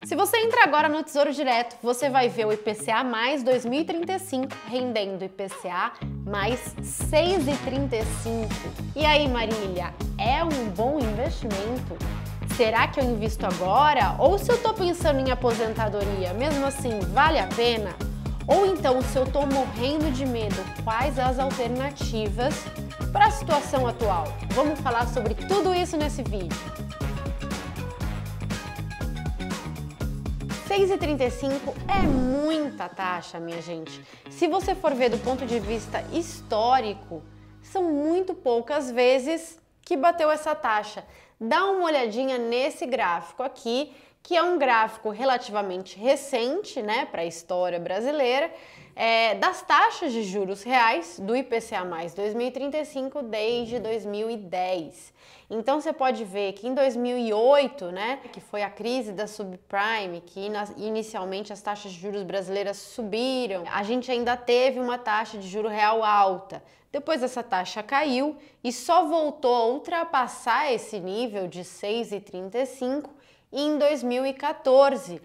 Se você entra agora no Tesouro Direto, você vai ver o IPCA mais 2035 rendendo IPCA mais 6,35. E aí, Marília, é um bom investimento? Será que eu invisto agora? Ou se eu tô pensando em aposentadoria, mesmo assim, vale a pena? Ou então, se eu tô morrendo de medo, quais as alternativas para a situação atual? Vamos falar sobre tudo isso nesse vídeo. 6,35 é muita taxa, minha gente. Se você for ver do ponto de vista histórico, são muito poucas vezes que bateu essa taxa. Dá uma olhadinha nesse gráfico aqui, que é um gráfico relativamente recente, né, para a história brasileira, das taxas de juros reais do IPCA mais 2035 desde 2010. Então você pode ver que em 2008, né, que foi a crise da subprime, que inicialmente as taxas de juros brasileiras subiram, a gente ainda teve uma taxa de juro real alta. Depois essa taxa caiu e só voltou a ultrapassar esse nível de 6,35 em 2014,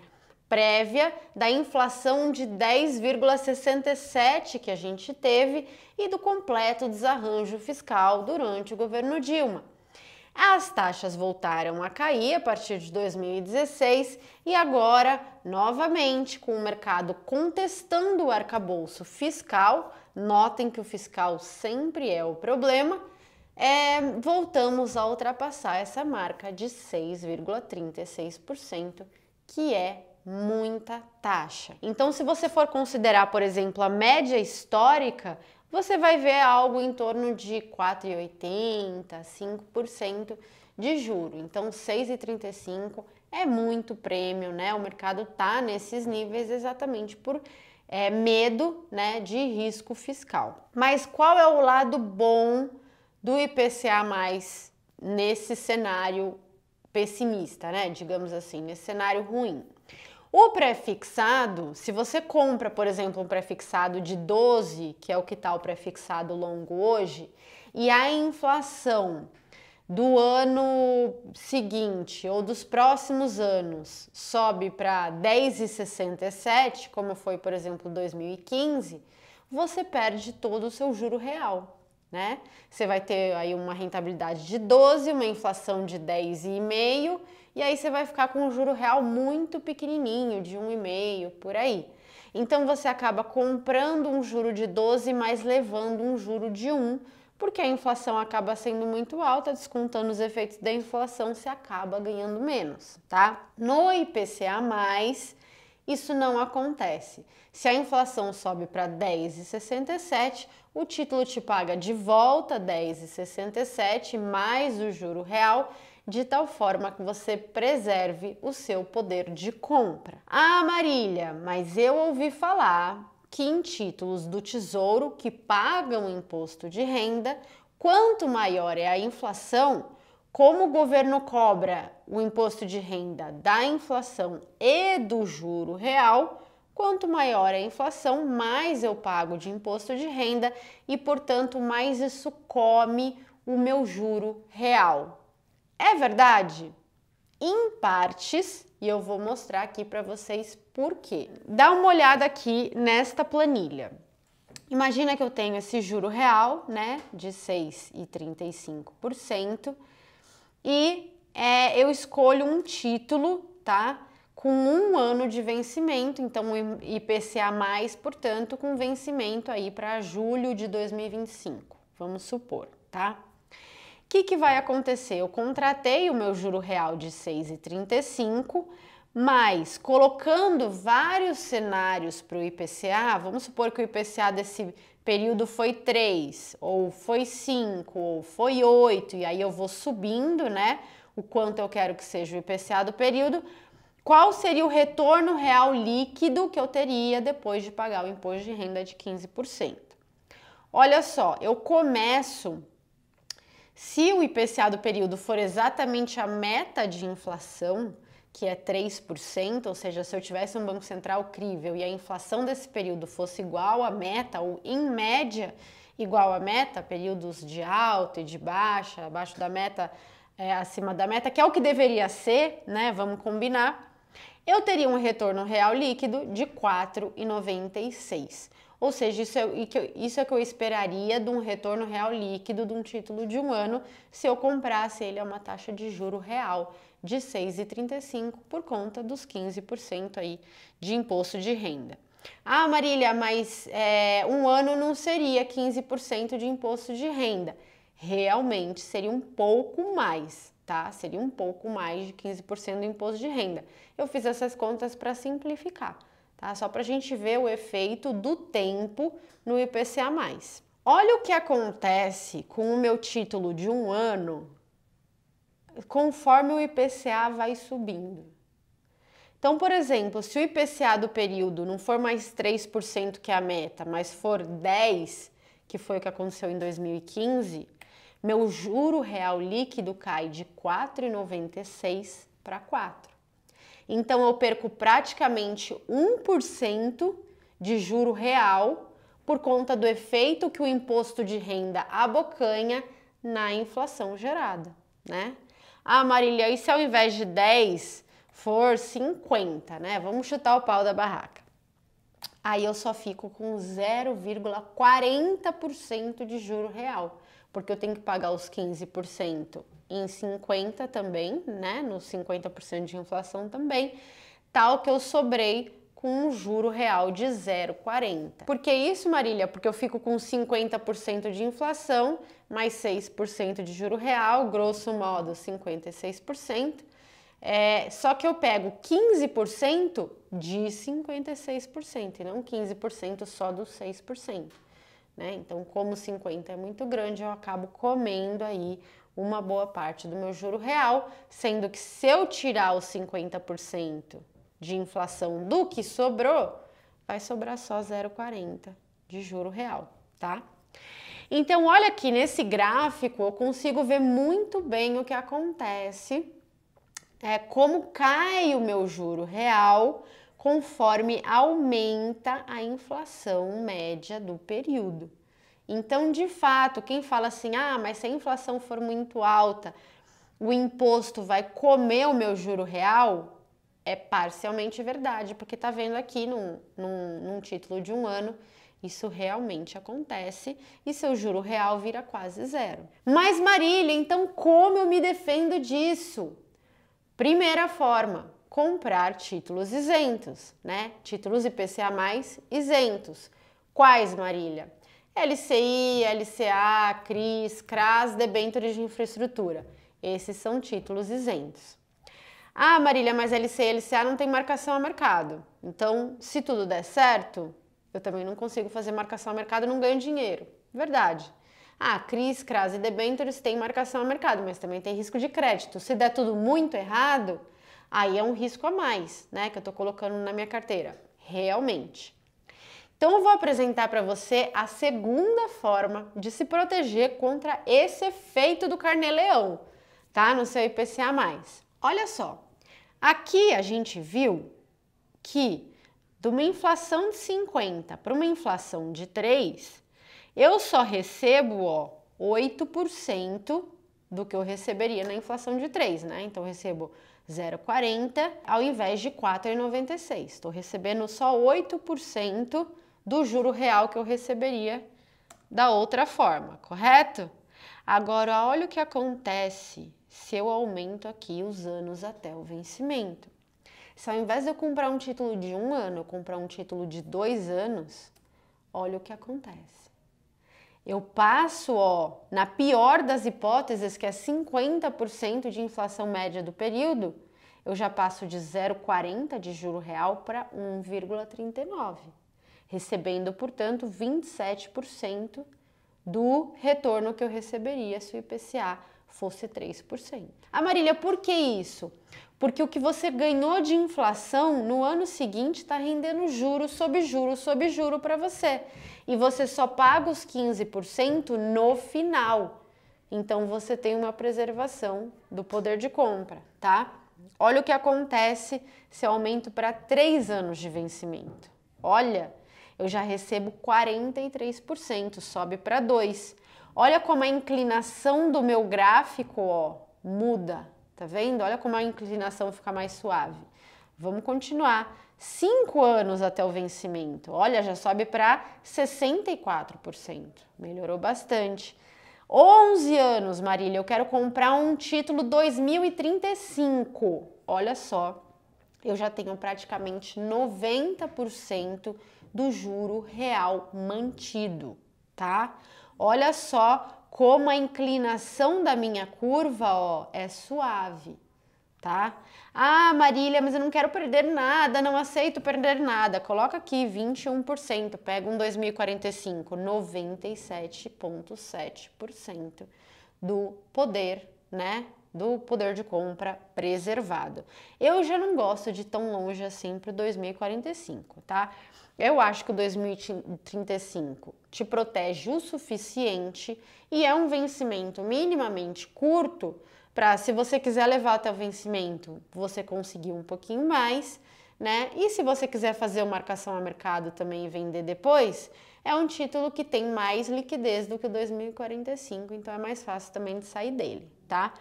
prévia da inflação de 10,67 que a gente teve e do completo desarranjo fiscal durante o governo Dilma. As taxas voltaram a cair a partir de 2016 e agora, novamente, com o mercado contestando o arcabouço fiscal, notem que o fiscal sempre é o problema, voltamos a ultrapassar essa marca de 6,36%, que é muita taxa. Então, se você for considerar, por exemplo, a média histórica, você vai ver algo em torno de 4,80%, 5% de juro. Então, 6,35% é muito prêmio, né? O mercado tá nesses níveis exatamente por medo, né, de risco fiscal. Mas qual é o lado bom do IPCA mais nesse cenário pessimista, né? Digamos assim, nesse cenário ruim? O pré-fixado, se você compra, por exemplo, um pré-fixado de 12, que é o que está o pré-fixado longo hoje, e a inflação do ano seguinte ou dos próximos anos sobe para 10,67, como foi, por exemplo, 2015, você perde todo o seu juro real, né? Você vai ter aí uma rentabilidade de 12, uma inflação de 10,5, e aí você vai ficar com um juro real muito pequenininho, de 1,5 por aí. Então você acaba comprando um juro de 12, mas levando um juro de 1, porque a inflação acaba sendo muito alta, descontando os efeitos da inflação, você acaba ganhando menos, tá? No IPCA+, isso não acontece. Se a inflação sobe para 10,67, o título te paga de volta 10,67 mais o juro real, de tal forma que você preserve o seu poder de compra. Ah, Marília, mas eu ouvi falar que em títulos do Tesouro que pagam imposto de renda, quanto maior é a inflação, como o governo cobra o imposto de renda da inflação e do juro real, quanto maior é a inflação, mais eu pago de imposto de renda e, portanto, mais isso come o meu juro real. É verdade? Em partes, e eu vou mostrar aqui para vocês por quê. Dá uma olhada aqui nesta planilha. Imagina que eu tenho esse juro real, né, de 6,35%, e eu escolho um título, tá, com 1 ano de vencimento, então o IPCA+, portanto, com vencimento aí para julho de 2025, vamos supor, tá? O que vai acontecer? Eu contratei o meu juro real de 6,35, mas colocando vários cenários para o IPCA, vamos supor que o IPCA desse período foi 3, ou foi 5, ou foi 8, e aí eu vou subindo, né, o quanto eu quero que seja o IPCA do período, qual seria o retorno real líquido que eu teria depois de pagar o imposto de renda de 15%? Olha só, eu começo... Se o IPCA do período for exatamente a meta de inflação, que é 3%, ou seja, se eu tivesse um Banco Central crível e a inflação desse período fosse igual à meta, ou em média igual à meta, períodos de alta e de baixa, abaixo da meta, acima da meta, que é o que deveria ser, né? Vamos combinar. eu teria um retorno real líquido de 4,96. Ou seja, isso é que eu esperaria de um retorno real líquido de um título de um ano se eu comprasse ele a uma taxa de juro real de 6,35 por conta dos 15% aí de imposto de renda. Ah, Marília, mas um ano não seria 15% de imposto de renda. Realmente seria um pouco mais, tá? Seria um pouco mais de 15% do imposto de renda. Eu fiz essas contas para simplificar, tá? Só para a gente ver o efeito do tempo no IPCA+. Olha o que acontece com o meu título de um ano conforme o IPCA vai subindo. Então, por exemplo, se o IPCA do período não for mais 3% que é a meta, mas for 10%, que foi o que aconteceu em 2015, meu juro real líquido cai de 4,96 para 4. Então, eu perco praticamente 1% de juro real por conta do efeito que o imposto de renda abocanha na inflação gerada, né? Ah, Marília, e se ao invés de 10 for 50, né? Vamos chutar o pau da barraca. Aí eu só fico com 0,40% de juro real, porque eu tenho que pagar os 15% em 50 também, né? Nos 50% de inflação também, tal que eu sobrei com um juro real de 0,40. Por que isso, Marília? Porque eu fico com 50% de inflação, mais 6% de juro real, grosso modo 56%. Só que eu pego 15% de 56% e não 15% só dos 6%. Né? Então, como 50% é muito grande, eu acabo comendo aí uma boa parte do meu juro real, sendo que se eu tirar os 50% de inflação do que sobrou, vai sobrar só 0,40 de juro real, tá? Então, olha aqui, nesse gráfico eu consigo ver muito bem o que acontece, como cai o meu juro real conforme aumenta a inflação média do período. Então, de fato, quem fala assim, ah, mas se a inflação for muito alta, o imposto vai comer o meu juro real, é parcialmente verdade, porque tá vendo aqui num título de um ano, isso realmente acontece e seu juro real vira quase zero. Mas Marília, então como eu me defendo disso? Primeira forma, comprar títulos isentos, né? Títulos IPCA+ isentos. Quais, Marília? LCI, LCA, CRIs, CRAS, debêntures de infraestrutura. Esses são títulos isentos. Ah, Marília, mas LCI e LCA não tem marcação a mercado. Então, se tudo der certo, eu também não consigo fazer marcação a mercado e não ganho dinheiro. Verdade. Ah, CRIs, CRAS e debêntures têm marcação a mercado, mas também tem risco de crédito. Se der tudo muito errado, aí é um risco a mais, né, que eu tô colocando na minha carteira. Realmente. Então, eu vou apresentar para você a segunda forma de se proteger contra esse efeito do carnê-leão, tá? No seu IPCA+. Olha só, aqui a gente viu que de uma inflação de 50 para uma inflação de 3, eu só recebo 8% do que eu receberia na inflação de 3, né? Então, eu recebo 0,40 ao invés de 4,96. Estou recebendo só 8% do juro real que eu receberia da outra forma, correto? Agora, olha o que acontece se eu aumento aqui os anos até o vencimento. Se ao invés de eu comprar um título de 1 ano, eu comprar um título de 2 anos, olha o que acontece. Eu passo, na pior das hipóteses, que é 50% de inflação média do período, eu já passo de 0,40 de juro real para 1,39, recebendo, portanto, 27% do retorno que eu receberia se o IPCA fosse 3%. Ah, Marília, por que isso? Porque o que você ganhou de inflação no ano seguinte está rendendo juro sobre juro sobre juro para você. E você só paga os 15% no final. Então, você tem uma preservação do poder de compra, tá? Olha o que acontece se eu aumento para 3 anos de vencimento. Olha, eu já recebo 43%, sobe para 2%. Olha como a inclinação do meu gráfico, muda, tá vendo? Olha como a inclinação fica mais suave. Vamos continuar. 5 anos até o vencimento. Olha, já sobe para 64%. Melhorou bastante. 11 anos, Marília, eu quero comprar um título 2035. Olha só, eu já tenho praticamente 90% do juro real mantido, tá? Olha só como a inclinação da minha curva, ó, é suave, tá? Ah, Marília, mas eu não quero perder nada, não aceito perder nada. Coloca aqui 21%, pega um 2045, 97,7% do poder, né? Do poder de compra preservado. Eu já não gosto de ir tão longe assim para o 2045, tá? Eu acho que o 2035 te protege o suficiente e é um vencimento minimamente curto para, se você quiser levar até o vencimento, você conseguir um pouquinho mais, né? E se você quiser fazer uma marcação a mercado também e vender depois, é um título que tem mais liquidez do que o 2045, então é mais fácil também de sair dele, tá?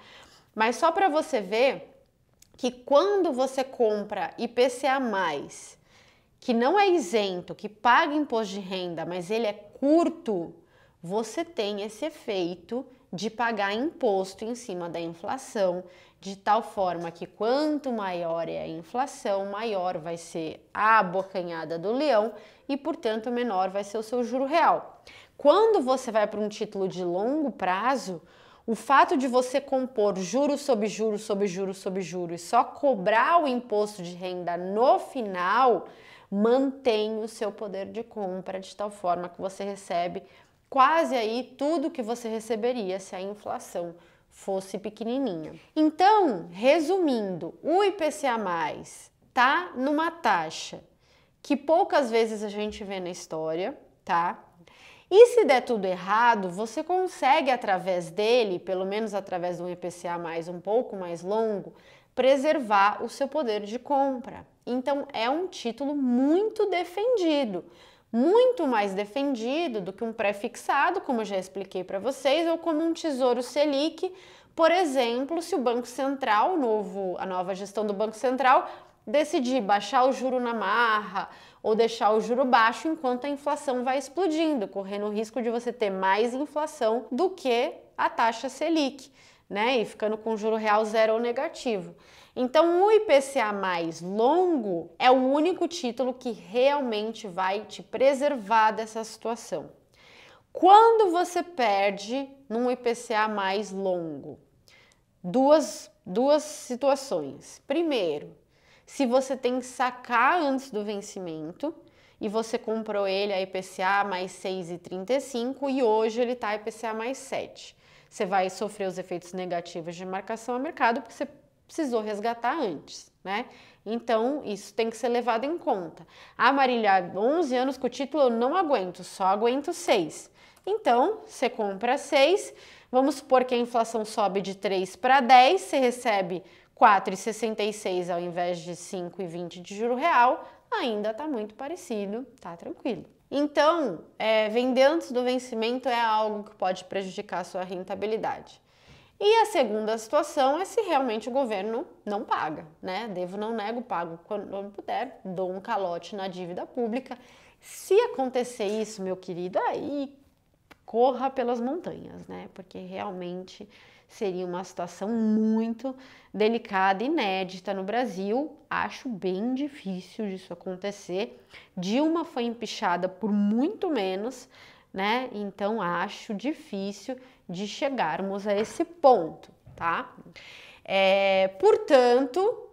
Mas só para você ver que quando você compra IPCA+, que não é isento, que paga imposto de renda, mas ele é curto, você tem esse efeito de pagar imposto em cima da inflação, de tal forma que quanto maior é a inflação, maior vai ser a abocanhada do leão e, portanto, menor vai ser o seu juro real. Quando você vai para um título de longo prazo, o fato de você compor juros sobre juros sobre juros sobre juros e só cobrar o imposto de renda no final mantém o seu poder de compra de tal forma que você recebe quase aí tudo que você receberia se a inflação fosse pequenininha. Então, resumindo, o IPCA+, tá numa taxa que poucas vezes a gente vê na história, tá? E se der tudo errado, você consegue através dele, pelo menos através de um IPCA um pouco mais longo, preservar o seu poder de compra. Então é um título muito defendido, muito mais defendido do que um pré-fixado, como eu já expliquei para vocês, ou como um Tesouro Selic, por exemplo, se o Banco Central, a nova gestão do Banco Central, decidir baixar o juro na marra ou deixar o juro baixo enquanto a inflação vai explodindo, correndo o risco de você ter mais inflação do que a taxa Selic, né? E ficando com o juro real zero ou negativo. Então, o IPCA mais longo é o único título que realmente vai te preservar dessa situação. Quando você perde num IPCA mais longo, duas situações. Primeiro, se você tem que sacar antes do vencimento e você comprou ele a IPCA mais 6,35 e hoje ele está IPCA mais 7. Você vai sofrer os efeitos negativos de marcação a mercado porque você precisou resgatar antes, né? Então, isso tem que ser levado em conta. Ah, Marília, 11 anos com o título eu não aguento, só aguento 6. Então, você compra 6, vamos supor que a inflação sobe de 3 para 10, você recebe 4,66 ao invés de 5,20 de juro real, ainda está muito parecido, tá tranquilo. Então, vender antes do vencimento é algo que pode prejudicar a sua rentabilidade. E a segunda situação é se realmente o governo não paga, né? Devo, não nego, pago quando puder, dou um calote na dívida pública. Se acontecer isso, meu querido, aí corra pelas montanhas, né? Porque realmente seria uma situação muito delicada e inédita no Brasil. Acho bem difícil disso acontecer. Dilma foi empichada por muito menos, né? Então acho difícil de chegarmos a esse ponto, tá? Portanto,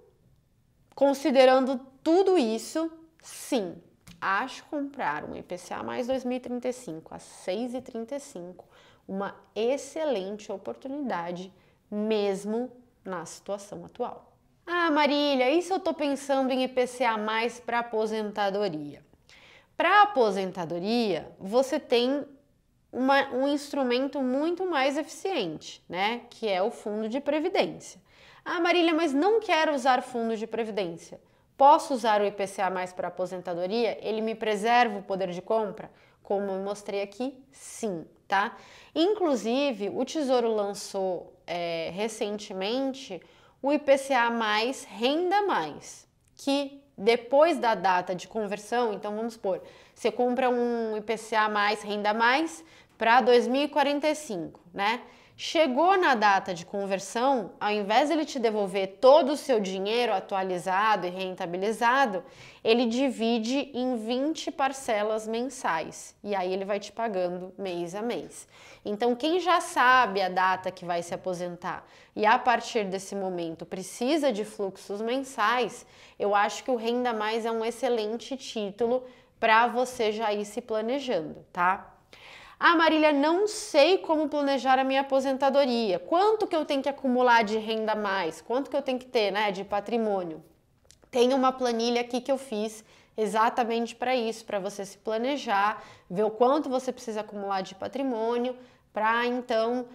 considerando tudo isso, sim, acho comprar um IPCA mais 2035 a 6,35 uma excelente oportunidade, mesmo na situação atual. Ah, Marília, e se eu tô pensando em IPCA mais para aposentadoria? Para aposentadoria, você tem um instrumento muito mais eficiente, né? Que é o fundo de previdência. Ah, Marília, mas não quero usar fundo de previdência. Posso usar o IPCA mais para aposentadoria? Ele me preserva o poder de compra? Como eu mostrei aqui, sim, tá? Inclusive, o Tesouro lançou recentemente o IPCA mais renda mais, que depois da data de conversão, então vamos supor, você compra um IPCA mais, renda mais para 2045, né? Chegou na data de conversão, ao invés de ele te devolver todo o seu dinheiro atualizado e rentabilizado, ele divide em 20 parcelas mensais e aí ele vai te pagando mês a mês. Então, quem já sabe a data que vai se aposentar e a partir desse momento precisa de fluxos mensais, eu acho que o Renda Mais é um excelente título para você já ir se planejando, tá? Ah, Marília, não sei como planejar a minha aposentadoria. Quanto que eu tenho que acumular de renda mais? Quanto que eu tenho que ter, né, de patrimônio? Tem uma planilha aqui que eu fiz exatamente para isso, para você se planejar, ver o quanto você precisa acumular de patrimônio, para então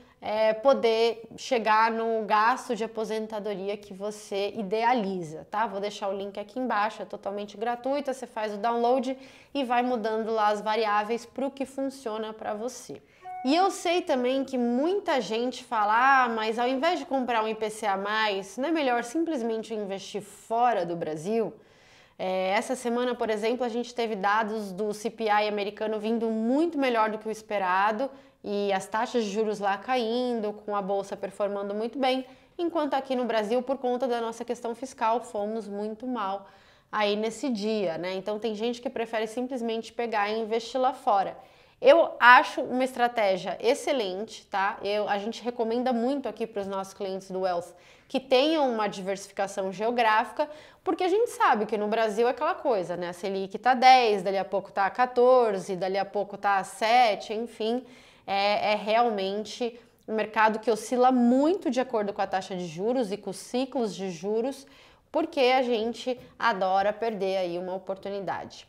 poder chegar no gasto de aposentadoria que você idealiza, tá? Vou deixar o link aqui embaixo, é totalmente gratuita, você faz o download e vai mudando lá as variáveis para o que funciona para você. E eu sei também que muita gente fala, mas ao invés de comprar um IPCA+, não é melhor simplesmente investir fora do Brasil? Essa semana, por exemplo, a gente teve dados do CPI americano vindo muito melhor do que o esperado e as taxas de juros lá caindo, com a bolsa performando muito bem, enquanto aqui no Brasil, por conta da nossa questão fiscal, fomos muito mal aí nesse dia, né? Então tem gente que prefere simplesmente pegar e investir lá fora. Eu acho uma estratégia excelente, tá? A gente recomenda muito aqui para os nossos clientes do Wealth que tenham uma diversificação geográfica, porque a gente sabe que no Brasil é aquela coisa, né? A Selic tá 10, dali a pouco tá 14, dali a pouco tá 7, enfim, é realmente um mercado que oscila muito de acordo com a taxa de juros e com os ciclos de juros, porque a gente adora perder aí uma oportunidade.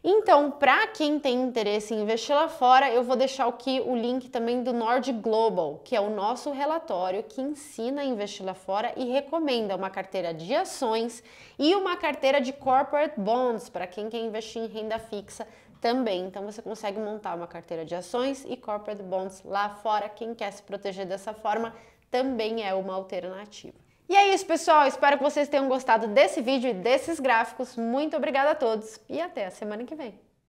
Então, para quem tem interesse em investir lá fora, eu vou deixar aqui o link também do Nord Global, que é o nosso relatório que ensina a investir lá fora e recomenda uma carteira de ações e uma carteira de corporate bonds para quem quer investir em renda fixa também. Então, você consegue montar uma carteira de ações e corporate bonds lá fora. Quem quer se proteger dessa forma também é uma alternativa. E é isso, pessoal. Espero que vocês tenham gostado desse vídeo e desses gráficos. Muito obrigada a todos e até a semana que vem.